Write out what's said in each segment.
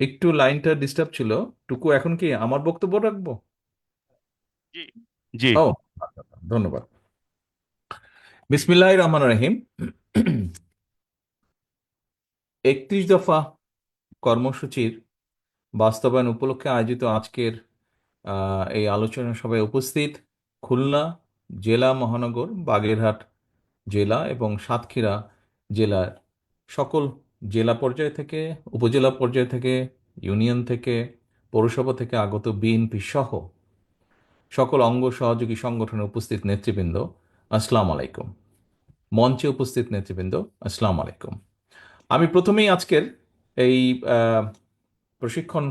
একটু লাইনটা ডিস্টার্ব ছিল। টুকু এখন কি আমার বক্তব্য রাখবো? জি জি। ও আচ্ছা, আচ্ছা, ধন্যবাদ। বিসমিল্লাহির রহমানির রহিম। 31 দফা কর্মসূচির বাস্তবায়ন উপলক্ষে আয়োজিত আজকের এই আলোচনা সভায় উপস্থিত খুলনা জেলা মহানগর, বাগেরহাট জেলা এবং সাতক্ষীরা জেলার সকল জেলা পর্যায় থেকে, উপজেলা পর্যায় থেকে, ইউনিয়ন থেকে, পৌরসভা থেকে আগত বিএনপি সহ সকল অঙ্গ সহযোগী সংগঠনের উপস্থিত নেতৃবৃন্দ, আসসালামু আলাইকুম। মঞ্চে উপস্থিত নেতৃবৃন্দ, আসসালামু আলাইকুম। আমি প্রথমেই আজকের এই আহ, প্রশিক্ষণ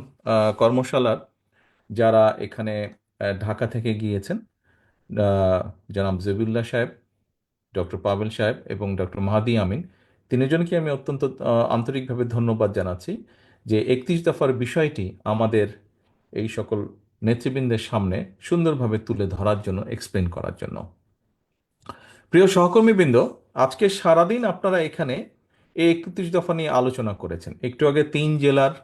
কর্মশালার যারা এখানে ঢাকা থেকে গিয়েছেন, আহ, জনাব জবিউল্লাহ সাহেব, ডক্টর পাভেল সাহেব এবং ডক্টর মাহাদি আমিন, তিনজনকে আমি অত্যন্ত আন্তরিকভাবে ধন্যবাদ জানাচ্ছি যে 31 দফার বিষয়টি আমাদের এই সকল নেতৃবৃন্দের সামনে সুন্দরভাবে তুলে ধরার জন্য, এক্সপ্লেন করার জন্য। প্রিয় সহকর্মীবৃন্দ, আজকে সারাদিন আপনারা এখানে এই 31 দফা নিয়ে আলোচনা করেছেন। একটু আগে 3 জেলার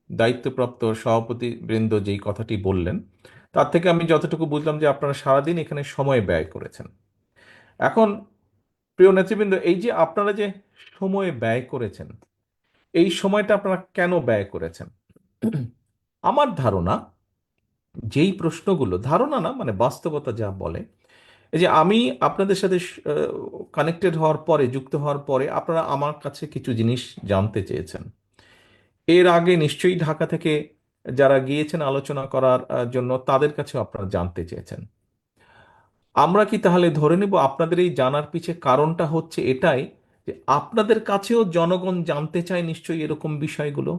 দায়িত্বপ্রাপ্ত সভাপতি বৃন্দ যেই কথাটি বললেন, তার থেকে আমি যতটুকু বুঝলাম যে আপনারা সারাদিন এখানে সময় ব্যয় করেছেন। এখন প্রিয় নেতৃবৃন্দ, এই যে আপনারা যে সময় ব্যয় করেছেন, এই সময়টা আপনারা কেন ব্যয় করেছেন? আমার ধারণা, যেই প্রশ্নগুলো, ধারণা না মানে বাস্তবতা যা বলে, এই যে আমি আপনাদের সাথে কানেক্টেড হওয়ার পরে, যুক্ত হওয়ার পরে আপনারা আমার কাছে কিছু জিনিস জানতে চেয়েছেন। এর আগে নিশ্চয়ই ঢাকা থেকে যারা গিয়েছেন আলোচনা করার জন্য, তাদের কাছেও আপনারা জানতে চেয়েছেন। আমরা কি তাহলে ধরে নেব আপনাদের এই জানার পিছে কারণটা হচ্ছে এটাই যে আপনাদের কাছেও জনগণ জানতে চায় নিশ্চয়ই এরকম বিষয়গুলো,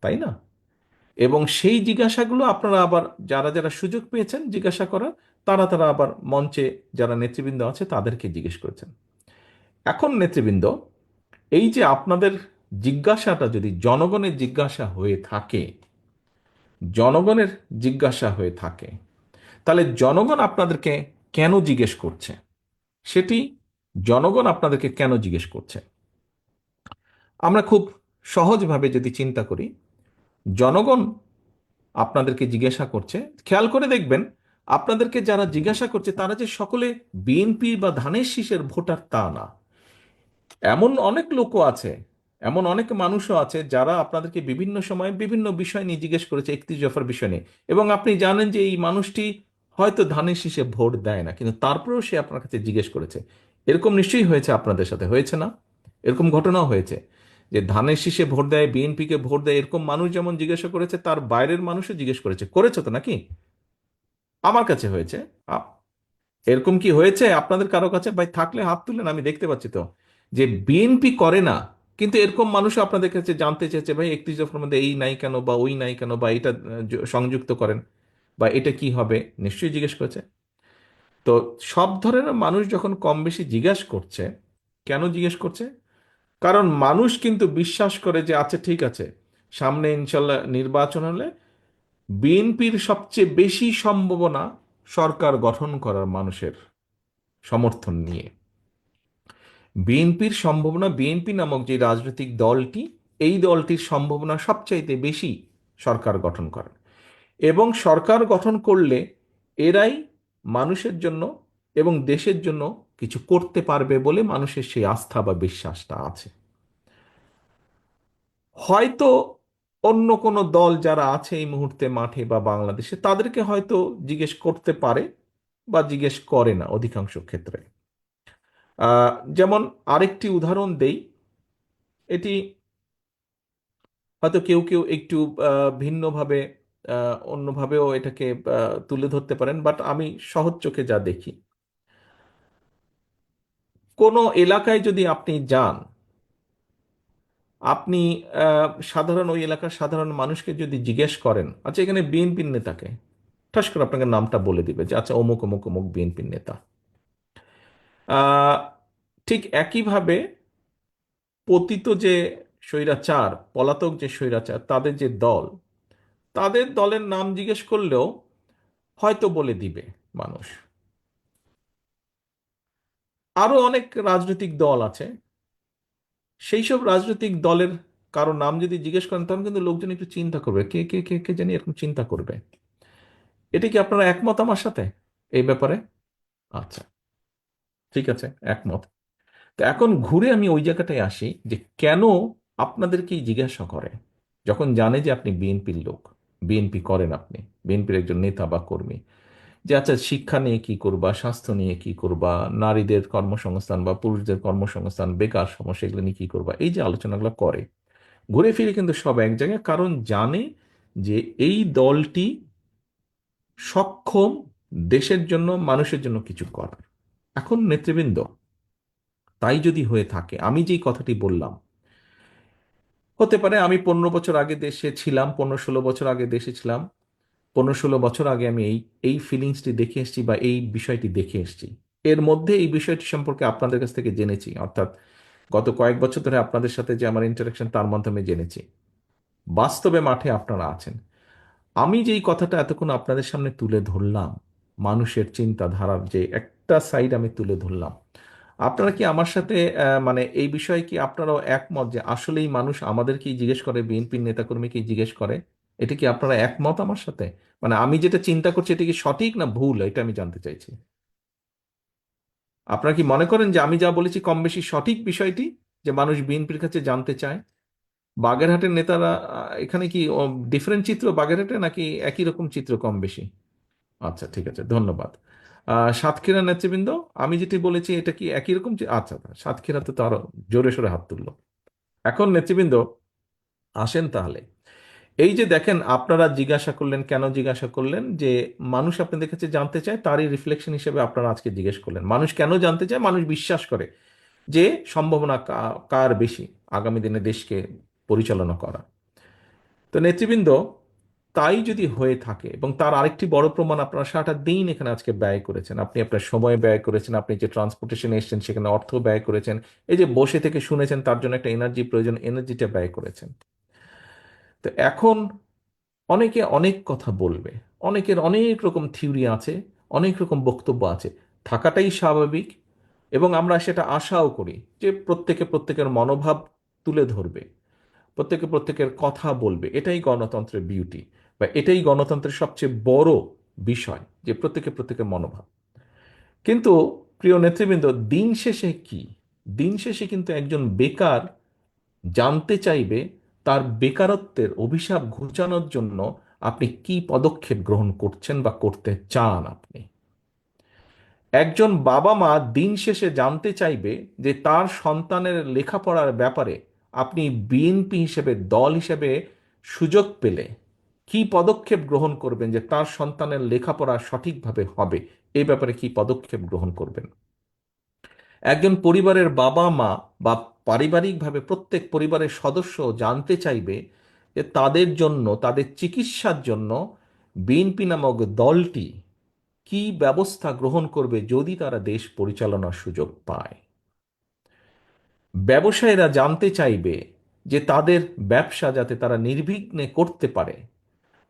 তাই না? এবং সেই জিজ্ঞাসাগুলো আপনারা আবার, যারা যারা সুযোগ পেয়েছেন জিজ্ঞাসা করার, তারা তারা আবার মঞ্চে যারা নেতৃবৃন্দ আছে তাদেরকে জিজ্ঞেস করেছেন। এখন নেতৃবৃন্দ, এই যে আপনাদের জিজ্ঞাসাটা যদি জনগণের জিজ্ঞাসা হয়ে থাকে, জনগণের জিজ্ঞাসা হয়ে থাকে, তাহলে জনগণ আপনাদেরকে কেন জিজ্ঞেস করছে? সেটি, জনগণ আপনাদেরকে কেন জিজ্ঞেস করছে, আমরা খুব সহজভাবে যদি চিন্তা করি, জনগণ আপনাদেরকে জিজ্ঞাসা করছে, খেয়াল করে দেখবেন, আপনাদেরকে যারা জিজ্ঞাসা করছে তারা যে সকলে বিএনপি বা ধানের শীষের ভোটার তা না। এমন অনেক লোকও আছে, এমন অনেক মানুষও আছে যারা আপনাদেরকে বিভিন্ন সময় বিভিন্ন বিষয় নিয়ে জিজ্ঞেস করেছে, 31 দফার বিষয় নিয়ে। এবং আপনি জানেন যে এই মানুষটি হয়তো ধানের শীষে ভোট দেয় না, কিন্তু তারপরেও সে আপনার কাছে জিজ্ঞেস করেছে। এরকম নিশ্চয়ই হয়েছে, আপনাদের সাথে হয়েছে না? এরকম ঘটনাও হয়েছে যে ধানের শীষে ভোট দেয়, বিএনপিকে ভোট দেয়, এরকম মানুষ যেমন জিজ্ঞাসা করেছে, তার বাইরের মানুষও জিজ্ঞেস করেছে, করেছে তো নাকি? আমার কাছে হয়েছে। আ- এরকম কি হয়েছে আপনাদের কারো কাছে? ভাই থাকলে হাত তুলেন, আমি দেখতে পাচ্ছি তো যে বিএনপি করে না, কিন্তু এরকম মানুষও আপনাদের কাছে জানতে চেয়েছে, ভাই 31 দফার মধ্যে এই নাই কেন, বা ওই নাই কেন, বা এটা সংযুক্ত করেন, বা এটা কি হবে, নিশ্চয়ই জিজ্ঞেস করেছে। তো সব ধরনের মানুষ যখন কম বেশি জিজ্ঞাসা করছে, কেন জিজ্ঞেস করছে? কারণ মানুষ কিন্তু বিশ্বাস করে যে আচ্ছা ঠিক আছে, সামনে ইনশাল্লাহ নির্বাচন হলে বিএনপির সবচেয়ে বেশি সম্ভাবনা সরকার গঠন করার, মানুষের সমর্থন নিয়ে বিএনপির সম্ভাবনা, বিএনপি নামক যে রাজনৈতিক দলটি, এই দলটির সম্ভাবনা সবচাইতে বেশি সরকার গঠন করার। এবং সরকার গঠন করলে এরাই মানুষের জন্য এবং দেশের জন্য কিছু করতে পারবে বলে মানুষের সেই আস্থা বা বিশ্বাসটা আছে। হয়তো অন্য কোনো দল যারা আছে এই মুহূর্তে মাঠে বা বাংলাদেশে, তাদেরকে হয়তো জিজ্ঞেস করতে পারে বা জিজ্ঞেস করে না অধিকাংশ ক্ষেত্রে। যেমন আরেকটি উদাহরণ দেই, এটি হয়তো কেউ কেউ একটু ভিন্নভাবে, অন্যভাবেও এটাকে তুলে ধরতে পারেন, বাট আমি সহজ চোখে যা দেখি, কোনো এলাকায় যদি আপনি যান, আপনি সাধারণ ওই এলাকার সাধারণ মানুষকে যদি জিজ্ঞেস করেন, আচ্ছা এখানে বিএনপির নেতাকে, ঠাস করে আপনাকে নামটা বলে দিবে যে আচ্ছা অমুক অমুক অমুক বিএনপির নেতা। আহ, ঠিক একইভাবে পতিত যে স্বৈরাচার, পলাতক যে স্বৈরাচার, তাদের যে দল, তাদের দলের নাম জিজ্ঞেস করলেও হয়তো বলে দিবে মানুষ। আরো অনেক রাজনৈতিক দল আছে, সেই সব রাজনৈতিক দলের কারো নাম যদি জিজ্ঞেস করেন তখন কিন্তু লোকজন একটু চিন্তা করবে, কে কে কে কে জানি এরকম চিন্তা করবে। এটা কি আপনারা একমত আমার সাথে এই ব্যাপারে? আচ্ছা, ঠিক আছে, একমত। তো এখন ঘুরে আমি ওই জায়গাটায় আসি যে কেন আপনাদেরকেই জিজ্ঞাসা করে, যখন জানে যে আপনি বিএনপির লোক, বিএনপি করেন আপনি, বিএনপির একজন নেতা বা কর্মী, যে আচ্ছা শিক্ষা নিয়ে কি করবা, স্বাস্থ্য নিয়ে কি করবা, নারীদের কর্মসংস্থান বা পুরুষদের কর্মসংস্থান, বেকার সমস্যা, এগুলো নিয়ে কি করবা, এই যে আলোচনাগুলো করে, ঘুরে ফিরে কিন্তু সব এক জায়গায়, কারণ জানে যে এই দলটি সক্ষম দেশের জন্য, মানুষের জন্য কিছু করার। এখন নেতৃবৃন্দ, তাই যদি হয়ে থাকে, আমি যেই কথাটি বললাম, হতে পারে আমি 15 বছর আগে দেশে ছিলাম, 15-16 বছর আগে দেশে ছিলাম, 15-16 বছর আগে আমি এই এই ফিলিংসটি দেখে এসেছি বা এই বিষয়টি দেখে এসেছি। এর মধ্যে এই বিষয়টি সম্পর্কে আপনাদের কাছ থেকে জেনেছি, অর্থাৎ গত কয়েক বছর ধরে আপনাদের সাথে যে আমার ইন্টারাকশন, তার মাধ্যমে জেনেছি। বাস্তবে মাঠে আপনারা আছেন। আমি যেই কথাটা এতক্ষণ আপনাদের সামনে তুলে ধরলাম, মানুষের চিন্তাধারার যে একটা সাইড আমি তুলে ধরলাম, আপনারা কি আমার সাথে মানে এই বিষয়ে কি আপনারাও একমত যে আসলেই মানুষ আমাদেরকেই জিজ্ঞেস করে, বিএনপির নেতাকর্মীকেই জিজ্ঞেস করে? এটা কি আপনারা একমত আমার সাথে? মানে আমি যেটা চিন্তা করছি এটা কি সঠিক না ভুল, এটা আমি জানতে চাইছি। আপনারা কি মনে করেন যে আমি যা বলেছি কম বেশি সঠিক বিষয়টি, যে মানুষ বিএনপির কাছে জানতে চায়? বাগেরহাটের নেতারা এখানে কি ডিফারেন্ট চিত্র বাগেরহাটে, নাকি একই রকম চিত্র কম বেশি? আচ্ছা, ঠিক আছে, ধন্যবাদ। সাতক্ষীরা নেতৃবৃন্দ, আমি যেটি বলেছি এটা কি একই রকম আচ্ছা, সাতক্ষীরাতে তো আরো জোরে সোরে হাত তুললো। এখন নেতৃবৃন্দ, আসেন তাহলে। এই যে দেখেন, আপনারা জিজ্ঞাসা করলেন, কেন জিজ্ঞাসা করলেন, যে মানুষ আপনাদের কাছে জানতে চায়, তারই রিফ্লেকশন হিসেবে আপনারা আজকে জিজ্ঞেস করলেন। মানুষ কেন জানতে চায়? মানুষ বিশ্বাস করে যে সম্ভাবনা কার বেশি আগামী দিনে দেশকে পরিচালনা করা। তো নেতৃবৃন্দ, তাই যদি হয়ে থাকে, এবং তার আরেকটি বড় প্রমাণ, আপনারা সারাটা দিন এখানে আজকে ব্যয় করেছেন, আপনি আপনার সময় ব্যয় করেছেন, আপনি যে ট্রান্সপোর্টেশনে এসেছেন সেখানে অর্থ ব্যয় করেছেন, এই যে বসে থেকে শুনেছেন তার জন্য একটা এনার্জি প্রয়োজন, এনার্জিটা ব্যয় করেছেন। তো এখন অনেকে অনেক কথা বলবে, অনেকের অনেক রকম থিওরি আছে, অনেক রকম বক্তব্য আছে, থাকাটাই স্বাভাবিক। এবং আমরা সেটা আশাও করি যে প্রত্যেকে প্রত্যেকের মনোভাব তুলে ধরবে, প্রত্যেকে প্রত্যেকের কথা বলবে। এটাই গণতন্ত্রের বিউটি, বা এটাই গণতন্ত্রের সবচেয়ে বড় বিষয়, যে প্রত্যেকে প্রত্যেকের মনোভাব। কিন্তু প্রিয় নেতৃবৃন্দ, দিন শেষে কি, দিন শেষে কিন্তু একজন বেকার জানতে চাইবে তার বেকারত্বের অভিশাপ ঘুচানোর জন্য আপনি কি পদক্ষেপ গ্রহণ করছেন বা করতে চান আপনি। একজন বাবা মা দিন শেষে জানতে চাইবে যে তার সন্তানের লেখাপড়ার ব্যাপারে আপনি বিএনপি হিসেবে, দল হিসেবে সুযোগ পেলে কি পদক্ষেপ গ্রহণ করবেন, যে তার সন্তানের লেখাপড়া সঠিকভাবে হবে, এই ব্যাপারে কি পদক্ষেপ গ্রহণ করবেন। একজন পরিবারের বাবা মা বা পারিবারিকভাবে প্রত্যেক পরিবারের সদস্য জানতে চাইবে যে তাদের জন্য, তাদের চিকিৎসার জন্য বিএনপি নামক দলটি কি ব্যবস্থা গ্রহণ করবে যদি তারা দেশ পরিচালনার সুযোগ পায়। ব্যবসায়ীরা জানতে চাইবে যে তাদের ব্যবসা যাতে তারা নির্বিঘ্নে করতে পারে,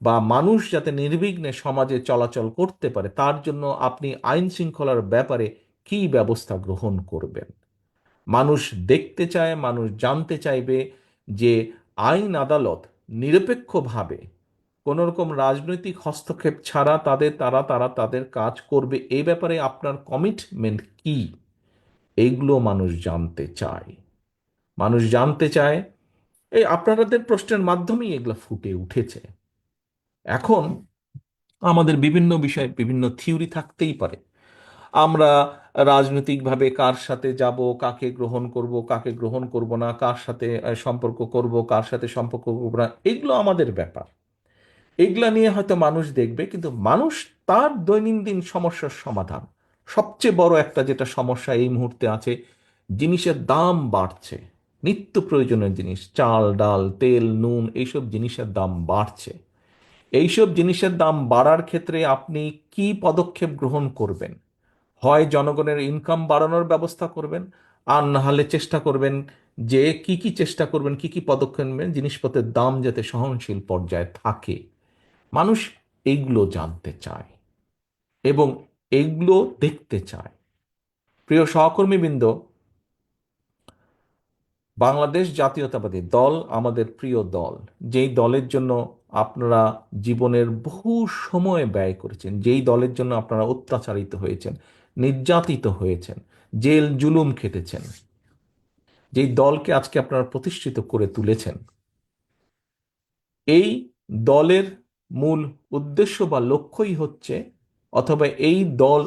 বা মানুষ যাতে নির্বিঘ্নে সমাজে চলাচল করতে পারে, তার জন্য আপনি আইন শৃঙ্খলার ব্যাপারে কি ব্যবস্থা গ্রহণ করবেন। মানুষ দেখতে চায়, মানুষ জানতে চাইবে যে আইন আদালত নিরপেক্ষভাবে কোনো রকম রাজনৈতিক হস্তক্ষেপ ছাড়া তারা তাদের কাজ করবে। এই ব্যাপারে আপনার কমিটমেন্ট কি, এইগুলো মানুষ জানতে চায়। মানুষ জানতে চায়, এই আপনাদের প্রশ্নের মাধ্যমেই এগুলো ফুটে উঠেছে। এখন আমাদের বিভিন্ন বিষয়ে বিভিন্ন থিওরি থাকতেই পারে। আমরা রাজনৈতিকভাবে কার সাথে যাব, কাকে গ্রহণ করব, কাকে গ্রহণ করব না, কার সাথে সম্পর্ক করব, কার সাথে সম্পর্ক করব না, এগুলো আমাদের ব্যাপার। এগুলা নিয়ে হয়তো মানুষ দেখবে, কিন্তু মানুষ তার দৈনন্দিন সমস্যার সমাধান, সবচেয়ে বড় একটা যেটা সমস্যা এই মুহূর্তে আছে, জিনিসের দাম বাড়ছে। নিত্য প্রয়োজনীয় জিনিস, চাল ডাল তেল নুন, এইসব জিনিসের দাম বাড়ছে। এইসব জিনিসের দাম বাড়ার ক্ষেত্রে আপনি কি পদক্ষেপ গ্রহণ করবেন? হয় জনগণের ইনকাম বাড়ানোর ব্যবস্থা করবেন, আর না হলে চেষ্টা করবেন যে কি কি চেষ্টা করবেন, কি কি পদক্ষেপ নেবেন জিনিসপত্রের দাম যাতে সহনশীল পর্যায়ে থাকে। মানুষ এইগুলো জানতে চায় এবং এইগুলো দেখতে চায়। প্রিয় সহকর্মীবৃন্দ, বাংলাদেশ জাতীয়তাবাদী দল আমাদের প্রিয় দল, যেই দলের জন্য আপনারা জীবনের বহু সময় ব্যয় করেছেন, যেই দলের জন্য আপনারা অত্যাচারিত হয়েছেন, নির্যাতিত হয়েছেন, জেল জুলুম খেটেছেন, যেই দলকে আজকে আপনারা প্রতিষ্ঠিত করে তুলেছেন, এই দলের মূল উদ্দেশ্য বা লক্ষ্যই হচ্ছে, অথবা এই দল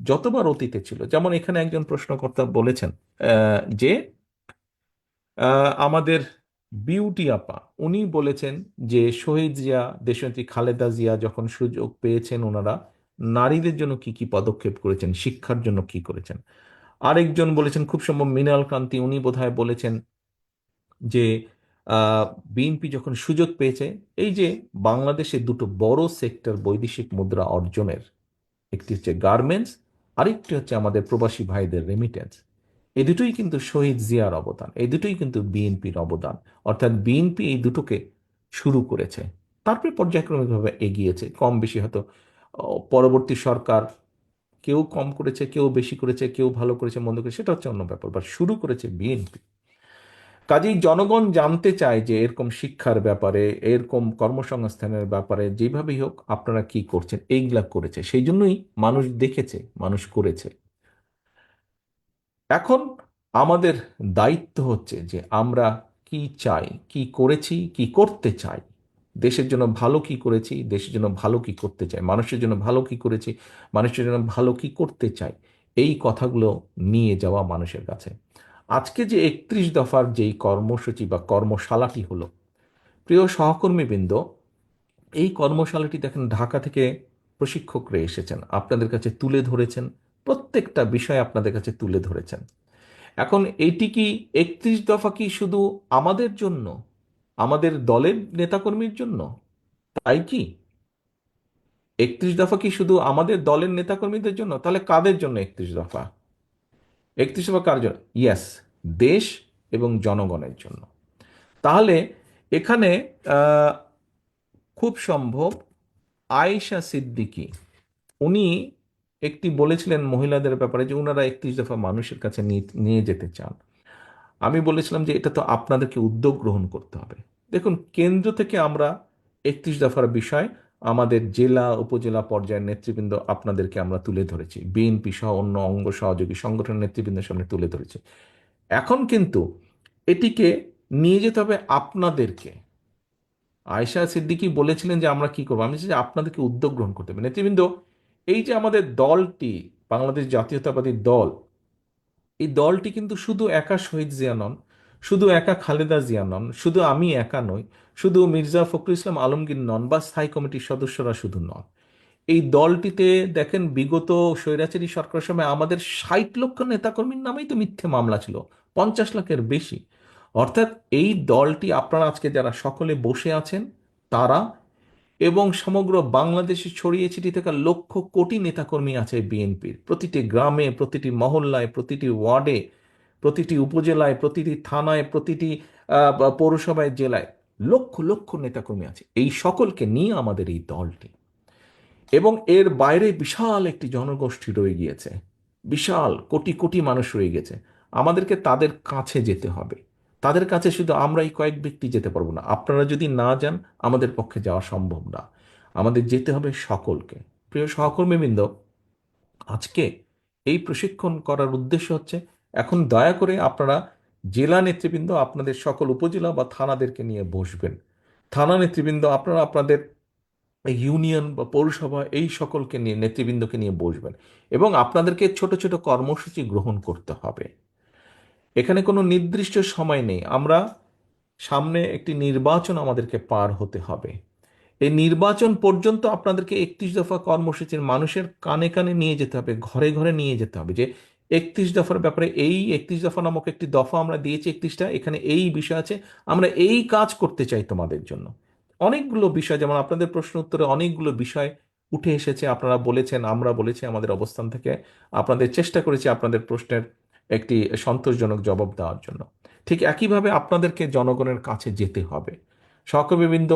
যতবার অতীতে ছিল, যেমন এখানে একজন প্রশ্নকর্তা বলেছেন যে আমাদের বিউটি আপা উনি বলেছেন যে শহীদ জিয়া, দেশনেত্রী খালেদা জিয়া যখন সুযোগ পেয়েছেন ওনারা নারীদের জন্য কি কি পদক্ষেপ করেছেন, শিক্ষার জন্য কি করেছেন। আরেকজন বলেছেন, খুব সম্ভব মৃণাল কান্তি, উনি বোধহয় বলেছেন যে বিএনপি যখন সুযোগ পেয়েছে, এই যে বাংলাদেশে দুটো বড় সেক্টর বৈদেশিক মুদ্রা অর্জনের, একটি হচ্ছে গার্মেন্টস, আরেকটি হচ্ছে আমাদের প্রবাসী ভাইদের রেমিটেন্স, এই দুটোই কিন্তু শহীদ জিয়ার অবদান, এই দুটোই কিন্তু বিএনপির অবদান। অর্থাৎ বিএনপি এই দুটোকে শুরু করেছে, তারপরে পর্যায়ক্রমিকভাবে এগিয়েছে, কম বেশি হয়তো পরবর্তী সরকার কেউ কম করেছে, কেউ বেশি করেছে, কেউ ভালো করেছে, মন্দ করেছে, সেটা হচ্ছে অন্য ব্যাপার, বাট শুরু করেছে বিএনপি। কাজেই জনগণ জানতে চায় যে এরকম শিক্ষার ব্যাপারে, এরকম কর্মসংস্থানের ব্যাপারে যেভাবেই হোক আপনারা কি করছেন, এইগুলা করেছে, সেই জন্যই মানুষ দেখেছে, মানুষ করেছে। এখন আমাদের দায়িত্ব হচ্ছে যে আমরা কি চাই, কি করেছি, কি করতে চাই, দেশের জন্য ভালো কি করেছি, দেশের জন্য ভালো কি করতে চাই, মানুষের জন্য ভালো কি করেছি, মানুষের জন্য ভালো কি করতে চাই, এই কথাগুলো নিয়ে যাওয়া মানুষের কাছে। আজকে যে 31 দফার যেই কর্মসূচি বা কর্মশালাটি হলো, প্রিয় সহকর্মীবৃন্দ, এই কর্মশালাটি দেখেন ঢাকা থেকে প্রশিক্ষকরা এসেছেন, আপনাদের কাছে তুলে ধরেছেন, প্রত্যেকটা বিষয় আপনাদের কাছে তুলে ধরেছেন। এখন এইটি কি 31 দফা কি শুধু আমাদের জন্য, আমাদের দলের নেতাকর্মীর জন্য, তাই কি? 31 দফা কি শুধু আমাদের দলের নেতাকর্মীদের জন্য? তাহলে কাদের জন্য 31 দফা? 31 দফা কার জন্য? ইয়েস, দেশ এবং জনগণের জন্য। তাহলে এখানে আহ, খুব সম্ভব আয়েশা সিদ্দিকী উনি একটি বলেছিলেন মহিলাদের ব্যাপারে যে ওনারা 31 দফা মানুষের কাছে নিয়ে নিয়ে যেতে চান। আমি বলেছিলাম যে এটা তো আপনাদেরকে উদ্যোগ গ্রহণ করতে হবে। দেখুন, কেন্দ্র থেকে আমরা 31 দফার বিষয় আমাদের জেলা উপজেলা পর্যায়ের নেতৃবৃন্দ আপনাদেরকে আমরা তুলে ধরেছি, বিএনপি সহ অন্য অঙ্গ সহযোগী সংগঠনের নেতৃবৃন্দের সামনে তুলে ধরেছি। এখন কিন্তু এটিকে নিয়ে যেতে হবে আপনাদেরকে। আয়েশা সিদ্দিকী বলেছিলেন যে আমরা কি করবো, আমি চাই যে আপনাদেরকে উদ্যোগ গ্রহণ করতে হবে। নেতৃবৃন্দ, এই যে আমাদের দলটি, বাংলাদেশ জাতীয়তাবাদী দল, এই দলটি কিন্তু শুধু একা শহীদ জিয়া নন, শুধু একা খালেদা জিয়া নন, শুধু আমি একা নই, শুধু মির্জা ফখরুল ইসলাম আলমগীর নন, বা স্থায়ী কমিটির সদস্যরা শুধু নন। এই দলটিতে দেখেন বিগত স্বৈরাচারী সরকারের সময় আমাদের 60 লক্ষ নেতাকর্মীর নামেই তো মিথ্যে মামলা ছিল, 50 লাখের বেশি। অর্থাৎ এই দলটি, আপনারা আজকে যারা সকলে বসে আছেন তারা, এবং সমগ্র বাংলাদেশে ছড়িয়ে ছিটিয়ে থাকা লক্ষ কোটি নেতাকর্মী আছে বিএনপির, প্রতিটি গ্রামে, প্রতিটি মহল্লায়, প্রতিটি ওয়ার্ডে, প্রতিটি উপজেলায়, প্রতিটি থানায়, প্রতিটি পৌরসভায়, জেলায় লক্ষ লক্ষ নেতাকর্মী আছে। এই সকলকে নিয়ে আমাদের এই দলটি, এবং এর বাইরে বিশাল একটি জনগোষ্ঠী রয়ে গিয়েছে, বিশাল কোটি কোটি মানুষ রয়ে গেছে। আমাদেরকে তাদের কাছে যেতে হবে। তাদের কাছে শুধু আমরা এই কয়েক ব্যক্তি যেতে পারবো না, আপনারা যদি না যান আমাদের পক্ষে যাওয়া সম্ভব না। আমাদের যেতে হবে সকলকে। প্রিয় সহকর্মীবৃন্দ, আজকে এই প্রশিক্ষণ করার উদ্দেশ্য হচ্ছে, এখন দয়া করে আপনারা জেলা নেতৃবৃন্দ আপনাদের সকল উপজেলা বা থানাদেরকে নিয়ে বসবেন, থানা নেতৃবৃন্দ আপনারা আপনাদের ইউনিয়ন বা পৌরসভা, এই সকলকে নিয়ে, নেতৃবৃন্দকে নিয়ে বসবেন, এবং আপনাদেরকে ছোট ছোট কর্মসূচি গ্রহণ করতে হবে। এখানে কোনো নির্দিষ্ট সময় নেই, আমরা সামনে একটি নির্বাচন আমাদেরকে পার হতে হবে। এই নির্বাচন পর্যন্ত আপনাদেরকে 31 দফা কর্মসূচির মানুষের কানে কানে নিয়ে যেতে হবে, ঘরে ঘরে নিয়ে যেতে হবে, যে 31 দফার ব্যাপারে, এই 31 দফা নামক একটি দফা আমরা দিয়েছি, 31টা, এখানে এই বিষয় আছে, আমরা এই কাজ করতে চাই তোমাদের জন্য। অনেকগুলো বিষয়, যেমন আপনাদের প্রশ্ন উত্তরে অনেকগুলো বিষয় উঠে এসেছে, আপনারা বলেছেন, আমরা বলেছি আমাদের অবস্থান থেকে, আপনাদের চেষ্টা করেছি আপনাদের প্রশ্নের একটি সন্তোষজনক জবাব দেওয়ার জন্য। ঠিক একইভাবে আপনাদেরকে জনগণের কাছে যেতে হবে। সহকর্মীবৃন্দ,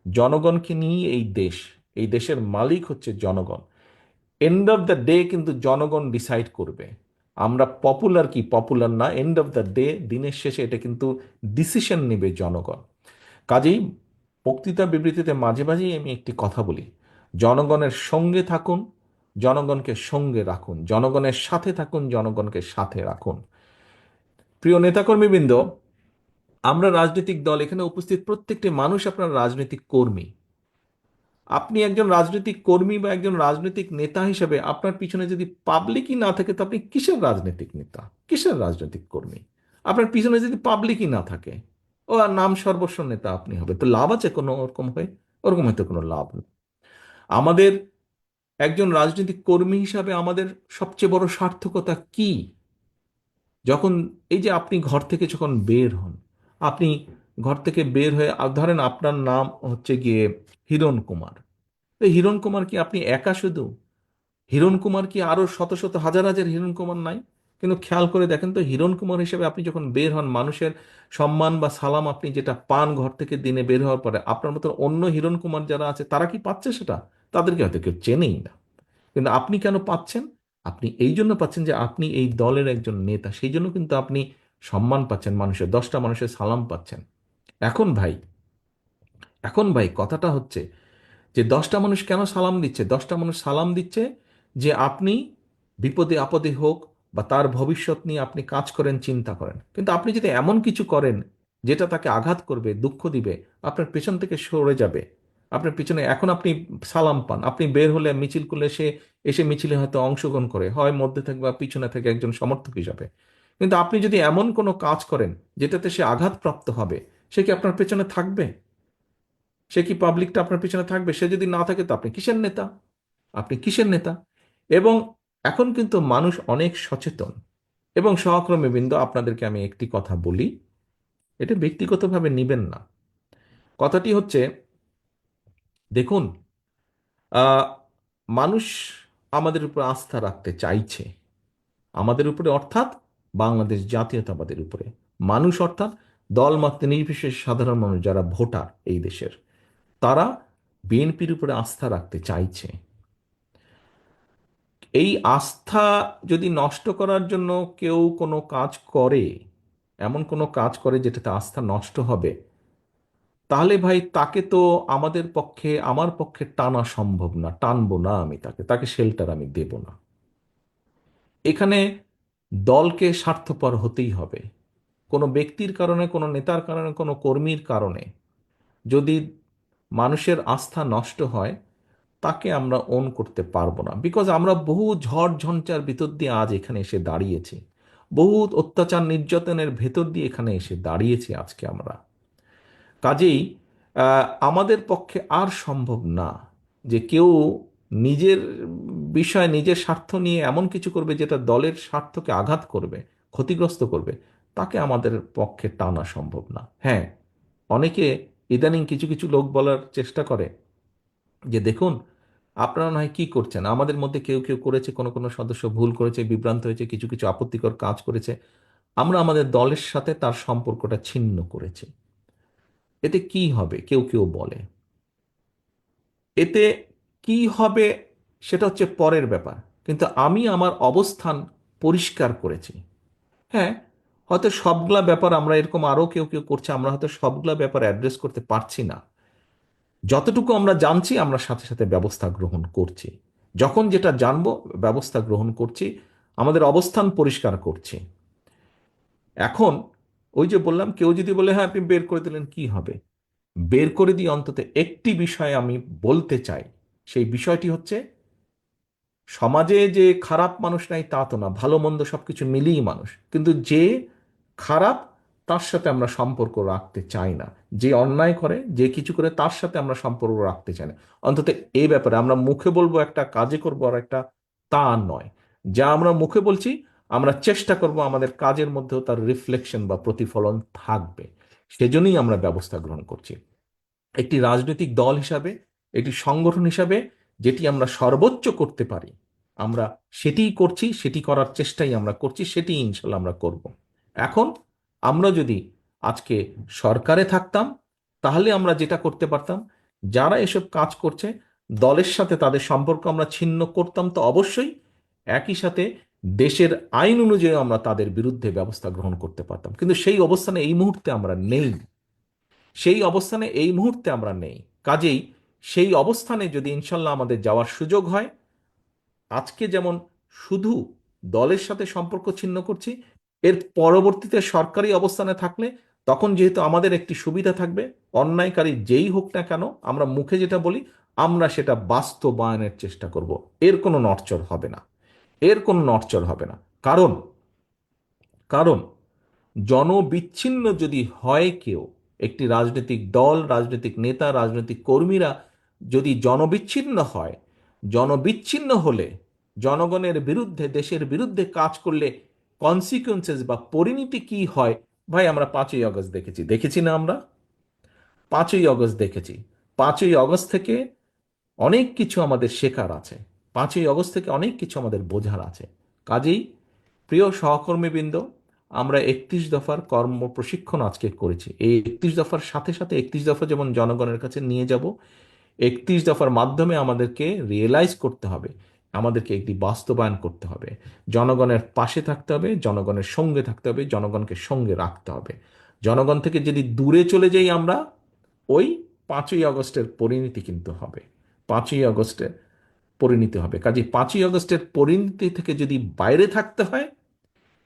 জনগণকে নিয়ে এই দেশ, এই দেশের মালিক হচ্ছে জনগণ। এন্ড অফ দ্য ডে কিন্তু জনগণ ডিসাইড করবে। আমরা পপুলার কি পপুলার না, এন্ড অফ দ্য ডে, দিনের শেষে এটা কিন্তু ডিসিশন নেবে জনগণ। কাজেই বক্তৃতা বিবৃতিতে মাঝে মাঝেই আমি একটি কথা বলি, জনগণের সঙ্গে থাকুন, জনগণকে সঙ্গে রাখুন, জনগণের সাথে থাকুন, জনগণকে সাথে রাখুন। প্রিয় নেতাকর্মীবৃন্দ, আমরা রাজনৈতিক দল, এখানে উপস্থিত প্রত্যেকটি মানুষ আপনার রাজনৈতিক কর্মী। আপনি একজন রাজনৈতিক কর্মী বা একজন রাজনৈতিক নেতা হিসেবে আপনার পিছনে যদি পাবলিকই না থাকে, তো আপনি কিসের রাজনৈতিক নেতা, কিসের রাজনৈতিক কর্মী? আপনার পিছনে যদি পাবলিকই না থাকে, ও আর নাম সর্বস্ব নেতা আপনি হবে, তো লাভ আছে কোনো ওরকম হয়ে? ওরকম হয়তো কোনো লাভ নেই। আমাদের একজন রাজনৈতিক কর্মী হিসাবে আমাদের সবচেয়ে বড় সার্থকতা কি? যখন এই যে আপনি ঘর থেকে যখন বের হন, আপনি ঘর থেকে বের হয়ে ধরেন আপনার নাম হচ্ছে গিয়ে হিরণ কুমার। তো হিরণ কুমার কি আপনি একা শুধু? হিরণ কুমার কি আরো শত শত হাজার হাজার হিরণ কুমার নাই? কিন্তু খেয়াল করে দেখেন তো, হিরণ কুমার হিসেবে আপনি যখন বের হন, মানুষের সম্মান বা সালাম আপনি যেটা পান ঘর থেকে দিনে বের হওয়ার পরে, আপনার মতো অন্য হিরণ কুমার যারা আছে তারা কি পাচ্ছে সেটা? তাদেরকে হয়তো কেউ চেনেই না। কিন্তু আপনি কেন পাচ্ছেন? আপনি এই জন্য পাচ্ছেন যে আপনি এই দলের একজন নেতা, সেই জন্য কিন্তু আপনি সম্মান পাচ্ছেন, মানুষের 10টা মানুষের সালাম পাচ্ছেন। এখন ভাই, এখন ভাই কথাটা হচ্ছে যে 10টা মানুষ কেন সালাম দিচ্ছে? 10টা মানুষ সালাম দিচ্ছে যে আপনি বিপদে আপদে হোক বা তার ভবিষ্যৎ নিয়ে আপনি কাজ করেন, চিন্তা করেন। কিন্তু আপনি যদি এমন কিছু করেন যেটা তাকে আঘাত করবে, দুঃখ দিবে, আপনার পেছন থেকে সরে যাবে, আপনার পিছনে এখন আপনি সালাম পান, আপনি বের হলে মিছিল করলে সে এসে মিছিলে হয়তো অংশগ্রহণ করে, হয় মধ্যে থেকে বা পিছনে থেকে একজন সমর্থক হিসাবে। কিন্তু আপনি যদি এমন কোনো কাজ করেন যেটাতে সে আঘাতপ্রাপ্ত হবে, সে কি আপনার পেছনে থাকবে? সে কি পাবলিকটা আপনার পিছনে থাকবে? সে যদি না থাকে তো আপনি কিসের নেতা? আপনি কিসের নেতা? এবং এখন কিন্তু মানুষ অনেক সচেতন। এবং সহকর্মী বৃন্দ, আপনাদেরকে আমি একটি কথা বলি, এটা ব্যক্তিগতভাবে নিবেন না। কথাটি হচ্ছে, দেখুন, আহ, মানুষ আমাদের উপর আস্থা রাখতে চাইছে, আমাদের উপরে অর্থাৎ বাংলাদেশ জাতীয়তাবাদের উপরে। মানুষ অর্থাৎ দলমত নির্বিশেষে সাধারণ মানুষ যারা ভোটার এই দেশের, তারা বিএনপির উপরে আস্থা রাখতে চাইছে। এই আস্থা যদি নষ্ট করার জন্য কেউ কোনো কাজ করে, এমন কোনো কাজ করে যেটাতে আস্থা নষ্ট হবে, তাহলে ভাই তাকে তো আমাদের পক্ষে, আমার পক্ষে টানা সম্ভব না, টানবো না আমি তাকে, তাকে শেল্টার আমি দেব না। এখানে দলকে স্বার্থপর হতেই হবে। কোনো ব্যক্তির কারণে, কোনো নেতার কারণে, কোনো কর্মীর কারণে যদি মানুষের আস্থা নষ্ট হয়, তাকে আমরা ওন করতে পারবো না। বিকজ আমরা বহু ঝড় ঝঞ্ঝার ভিতর দিয়ে আজ এখানে এসে দাঁড়িয়েছি, বহু অত্যাচার নির্যাতনের ভেতর দিয়ে এখানে এসে দাঁড়িয়েছি আজকে আমরা। কাজেই আমাদের পক্ষে আর সম্ভব না যে কেউ নিজের বিষয়, নিজের স্বার্থ নিয়ে এমন কিছু করবে যেটা দলের স্বার্থকে আঘাত করবে, ক্ষতিগ্রস্ত করবে। তাকে আমাদের পক্ষে টানা সম্ভব না। হ্যাঁ, অনেকে ইদানিং কিছু কিছু লোক বলার চেষ্টা করে যে দেখুন, আপনারা নয় কি করছেন, আমাদের মধ্যে কেউ কেউ করেছে, কোনো কোনো সদস্য ভুল করেছে, বিভ্রান্ত হয়েছে, কিছু কিছু আপত্তিকর কাজ করেছে, আমরা আমাদের দলের সাথে তার সম্পর্কটা ছিন্ন করেছি। এতে কি হবে কেউ কেউ বলে, এতে কি হবে সেটা হচ্ছে পরের ব্যাপার। কিন্তু আমি আমার অবস্থান পরিষ্কার করেছি। হ্যাঁ, হয়তো সবগুলা ব্যাপার আমরা এরকম আরো কেউ কেউ করছে, আমরা হয়তো সবগুলা ব্যাপার অ্যাড্রেস করতে পারছি না। যতটুকু আমরা জানছি আমরা সাথে সাথে ব্যবস্থা গ্রহণ করছি, যখন যেটা জানবো ব্যবস্থা গ্রহণ করছি, আমাদের অবস্থান পরিষ্কার করছি। এখন ওই যে বললাম, কেউ যদি বলে হ্যাঁ আপনি বের করে দিলেন কি হবে, বের করে দিয়ে অন্তত একটি বিষয় আমি বলতে চাই। সেই বিষয়টি হচ্ছে, সমাজে যে খারাপ মানুষ নাই তা তো না, ভালো মন্দ সবকিছু মিলিয়ে মানুষ, কিন্তু যে খারাপ তার সাথে আমরা সম্পর্ক রাখতে চাই না। যে অন্যায় করে, যে কিছু করে, তার সাথে আমরা সম্পর্ক রাখতে চাই না। অন্তত এই ব্যাপারে আমরা মুখে বলবো একটা, কাজে করবো আর একটা, তা নয়। যা আমরা মুখে বলছি, আমরা চেষ্টা করব আমাদের কাজের মধ্যেও তার রিফ্লেকশন বা প্রতিফলন থাকবে। সেজন্যই আমরা ব্যবস্থা গ্রহণ করছি। একটি রাজনৈতিক দল হিসাবে, একটি সংগঠন হিসাবে, যেটি আমরা সর্বোচ্চ করতে পারি আমরা সেটিই করছি, সেটি করার চেষ্টাই আমরা করছি, সেটি ইনশাল্লাহ আমরা করব। এখন আমরা যদি আজকে সরকারে থাকতাম, তাহলে আমরা যেটা করতে পারতাম, যারা এসব কাজ করছে দলের সাথে তাদের সম্পর্ক আমরা ছিন্ন করতাম তো অবশ্যই, একই সাথে দেশের আইন অনুযায়ী আমরা তাদের বিরুদ্ধে ব্যবস্থা গ্রহণ করতে পারতাম, কিন্তু সেই অবস্থানে এই মুহূর্তে আমরা নেই। সেই অবস্থানে এই মুহূর্তে আমরা নেই। কাজেই সেই অবস্থানে যদি ইনশাল্লাহ আমাদের যাওয়ার সুযোগ হয়, আজকে যেমন শুধু দলের সাথে সম্পর্ক ছিন্ন করছি, এর পরবর্তীতে সরকারি অবস্থানে থাকলে তখন যেহেতু আমাদের একটি সুবিধা থাকবে, অন্যায়কারী যেই হোক না কেন আমরা মুখে যেটা বলি আমরা সেটা বাস্তবায়নের চেষ্টা করব। এর কোনো নড়চড় হবে না, এর কোনো নড়চড় হবে না। কারণ কারণ জনবিচ্ছিন্ন যদি হয় কেউ, একটি রাজনৈতিক দল, রাজনৈতিক নেতা, রাজনৈতিক কর্মীরা যদি জনবিচ্ছিন্ন হয়, জনবিচ্ছিন্ন হলে জনগণের বিরুদ্ধে, দেশের বিরুদ্ধে কাজ করলে কনসিকুয়েন্সেস বা পরিণতি কি হয়, ভাই আমরা 5ই আগস্ট দেখেছি, দেখেছি না আমরা? 5ই আগস্ট দেখেছি। 5ই আগস্ট থেকে অনেক কিছু আমাদের শেখার আছে, 5ই আগস্ট থেকে অনেক কিছু আমাদের বোঝার আছে। কাজেই প্রিয় সহকর্মীবৃন্দ, আমরা 31 দফার কর্ম প্রশিক্ষণ আজকে করেছি। এই 31 দফার সাথে সাথে 31 দফা যেমন জনগণের কাছে নিয়ে যাব, 31 দফার মাধ্যমে আমাদেরকে রিয়েলাইজ করতে হবে, আমাদেরকে একটি বাস্তবায়ন করতে হবে, জনগণের পাশে থাকতে হবে, জনগণের সঙ্গে থাকতে হবে, জনগণকে সঙ্গে রাখতে হবে। জনগণ থেকে যদি দূরে চলে যাই আমরা, ওই 5ই আগস্টের পরিণতি কিন্তু হবে। 5ই আগস্টে পরিণতি হবে। কাজে 5ই আগস্টের পরিণতি থেকে যদি বাইরে থাকতে হয়,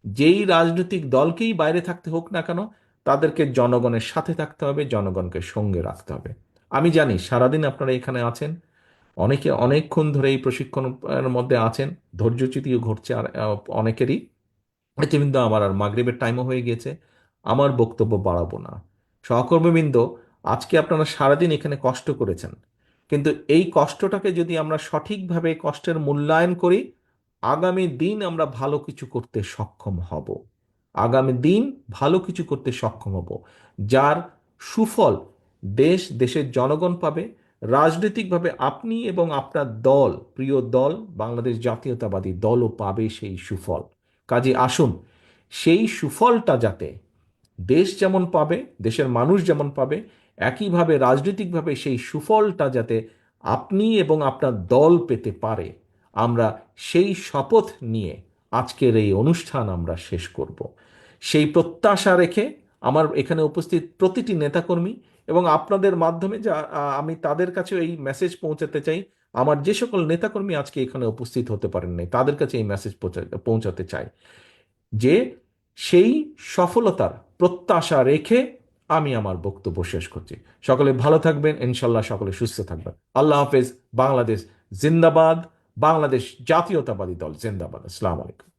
যেই রাজনৈতিক দলকেই বাইরে থাকতে হোক না কেন, তাদেরকে জনগণের সাথে থাকতে হবে, জনগণকে সঙ্গে রাখতে হবে। আমি জানি সারাদিন আপনারা এখানে আছেন, অনেকে অনেকক্ষণ ধরে এই প্রশিক্ষণের মধ্যে আছেন, ধৈর্যচ্যুতিও ঘটছে আর অনেকেরই। কিন্তু আমার আর মাগরিবের টাইমও হয়ে গিয়েছে, আমার বক্তব্য বাড়াবো না। সহকর্মীবৃন্দ, আজকে আপনারা সারাদিন এখানে কষ্ট করেছেন, কিন্তু এই কষ্টটাকে যদি আমরা সঠিকভাবে কষ্টের মূল্যায়ন করি, আগামী দিন আমরা ভালো কিছু করতে সক্ষম হব। আগামী দিন ভালো কিছু করতে সক্ষম হব, যার সুফল দেশ, দেশের জনগণ পাবে। রাজনৈতিকভাবে আপনি এবং আপনার দল, প্রিয় দল বাংলাদেশ জাতীয়তাবাদী দলও পাবে সেই সুফল। কাজে আসুন, সেই সুফলটা যাতে দেশ যেমন পাবে, দেশের মানুষ যেমন পাবে, একইভাবে রাজনৈতিকভাবে সেই সুফলটা যাতে আপনি এবং আপনার দল পেতে পারে, আমরা সেই শপথ নিয়ে আজকের এই অনুষ্ঠান আমরা শেষ করব। সেই প্রত্যাশা রেখে আমার এখানে উপস্থিত প্রতিটি নেতাকর্মী এবং আপনাদের মাধ্যমে যা আমি তাদের কাছে এই মেসেজ পৌঁছাতে চাই, আমার যে সকল নেতাকর্মী আজকে এখানে উপস্থিত হতে পারেন নাই তাদের কাছে এই মেসেজ পৌঁছাতে চাই যে সেই সফলতার প্রত্যাশা রেখে আমি আমার বক্তব্য শেষ করছি। সকলে ভালো থাকবেন, ইনশাল্লাহ সকলে সুস্থ থাকবেন। আল্লাহ হাফেজ। বাংলাদেশ জিন্দাবাদ। বাংলাদেশ জাতীয়তাবাদী দল জিন্দাবাদ। আসসালামু আলাইকুম।